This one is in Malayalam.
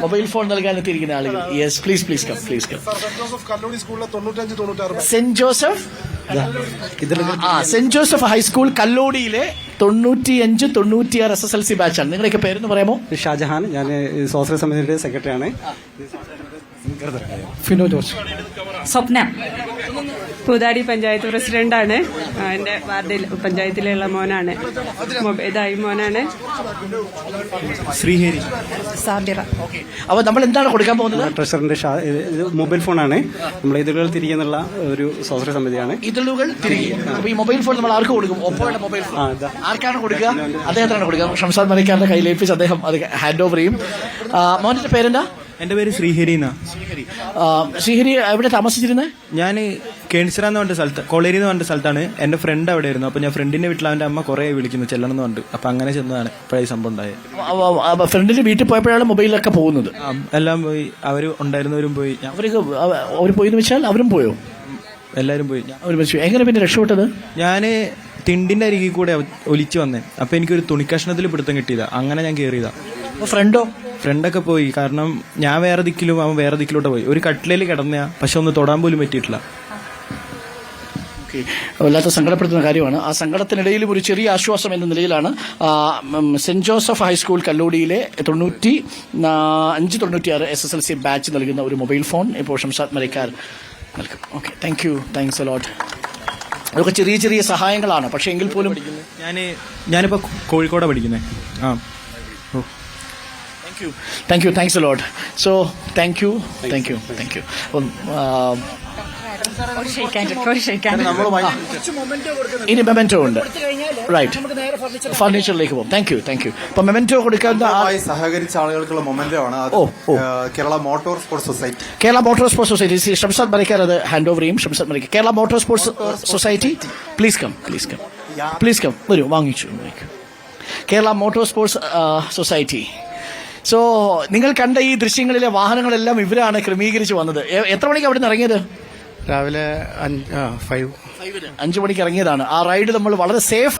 മൊബൈൽ ഫോൺ നൽകാൻ എത്തിയിരിക്കുന്ന ആളുകൾ. Yes, please please come, please come. Saint Joseph Saint Joseph high school കല്ലോടിയിലെ 95-96 SSLC ബാച്ചാണ്. നിങ്ങളുടെയൊക്കെ പേരെന്ന് പറയാമോ? ഷാജഹാൻ, ഞാൻ സ്വാശ്രയ സമിതിയുടെ സെക്രട്ടറിയാണ്. ഫിനോ ജോർജ്. സ്വപ്ന, പൂതാടി പഞ്ചായത്ത് പ്രസിഡന്റാണ്. എന്റെ വാർഡിൽ പഞ്ചായത്തിലുള്ള മോനാണ്, ഇതായി മോനാണ്. ശ്രീഹരി. സാബിറ. അപ്പൊ നമ്മൾ എന്താണ് കൊടുക്കാൻ പോകുന്നത്? ട്രഷറിന്റെ മൊബൈൽ ഫോണാണ്. നമ്മൾ ഇതിലുകൾ തിരികെന്നുള്ള ഒരു സ്വാശ്രയ സമിതിയാണ്. ഇതിലുകൾ തിരികെ. അപ്പൊ ഈ മൊബൈൽ ഫോൺ നമ്മൾ ആർക്ക് കൊടുക്കും? ഒപ്പോയുടെ മൊബൈൽ ഫോൺ ആർക്കാണ് കൊടുക്കുക? അദ്ദേഹത്തിനാണ് കൊടുക്കുക. ഷംസാദ് മലിക്കാരുടെ കയ്യിലേൽപ്പിച്ച് അദ്ദേഹം അത് ഹാൻഡ് ഓവർ ചെയ്യും. മോന്റെ പേരെന്താ? എന്റെ പേര് ശ്രീഹരി എന്നാ. ശ്രീഹരി എവിടെ താമസിച്ചിരുന്നത്? ഞാൻ കേണിച്ചിറ എന്ന് പറഞ്ഞ സ്ഥലത്ത്, കോളേരി എന്ന് പറഞ്ഞ സ്ഥലത്താണ്. എന്റെ ഫ്രണ്ട് അവിടെ ആയിരുന്നു. അപ്പൊ ഞാൻ ഫ്രണ്ടിന്റെ വീട്ടിൽ അവന്റെ അമ്മ കുറെ വിളിക്കുന്നു ചെല്ലണം എന്ന് പറഞ്ഞു. അപ്പൊ അങ്ങനെ ചെന്നതാണ് ഇപ്പോഴേ സംഭവം ഉണ്ടായത്. ഫ്രണ്ടിന്റെ വീട്ടിൽ പോയപ്പോഴാണ് മൊബൈലൊക്കെ പോകുന്നത്. എല്ലാം പോയി, അവര് ഉണ്ടായിരുന്നവരും പോയി. അവർ പോയെന്ന് വെച്ചാൽ അവരും പോയോ? എല്ലാരും പോയി. എങ്ങനെ പിന്നെ രക്ഷപ്പെട്ടത്? ഞാന് തിണ്ടിന്റെ അരികിൽ കൂടെ ഒലിച്ചു വന്നേ. അപ്പൊ എനിക്കൊരു തുണിക്കഷ്ണത്തിൽ പിടുത്തം കിട്ടിയതാ. അങ്ങനെ ഞാൻ കയറിയതാ. ഫ്രണ്ടോ? ഫ്രണ്ടൊക്കെ പോയി. കാരണം ഞാൻ വേറെ ദിക്കിലും അവൻ വേറെ ദിക്കിലോട്ട് പോയി. ഒരു കട്ടിലേൽ കിടന്നയാ, പക്ഷെ ഒന്ന് തൊടാൻ പോലും പറ്റിയിട്ടില്ല. വല്ലാത്ത സങ്കടപ്പെടുത്തുന്ന കാര്യമാണ്. ആ സങ്കടത്തിനിടയിലും ഒരു ചെറിയ ആശ്വാസം എന്ന നിലയിലാണ് സെന്റ് ജോസഫ് ഹൈസ്കൂൾ കല്ലോടിയിലെ 95-96 SSLC ബാച്ച് നൽകുന്ന ഒരു മൊബൈൽ ഫോൺ ഇപ്പോൾ ഷംസാദ് മലിക്കാർ നൽകും. Okay, thank you, thanks a lot. അതൊക്കെ ചെറിയ ചെറിയ സഹായങ്ങളാണ്, പക്ഷെ എങ്കിൽ പോലും ഞാനിപ്പോ കോഴിക്കോടാ പഠിക്കുന്നത്. Thank you, thanks a lot. So thank you. ഇനി മെമന്റോ ഉണ്ട്. റൈറ്റ്, ഫർണിച്ചറിലേക്ക് പോകും. Thank you. അപ്പൊ മെമന്റോ കൊടുക്കാൻ സഹകരിച്ച ആളുകൾക്കുള്ള മൊമെന്റോ ആണ്. Kerala motor sports society Shamsad Malikkar അത് ഹാൻഡ് ഓവർ ചെയ്യും. Shamsad Malikkar, Kerala motor sports society, please come. വരൂ, വാങ്ങിച്ചു. Kerala motor sports society. So നിങ്ങൾ കണ്ട ഈ ദൃശ്യങ്ങളിലെ വാഹനങ്ങളെല്ലാം ഇവരാണ് ക്രമീകരിച്ച് വന്നത്. എത്ര മണിക്ക് അവിടെ നിന്ന് ഇറങ്ങിയത്? രാവിലെ 5 മണിക്ക് ഇറങ്ങിയതാണ്. ആ റൈഡ് നമ്മൾ വളരെ സേഫ്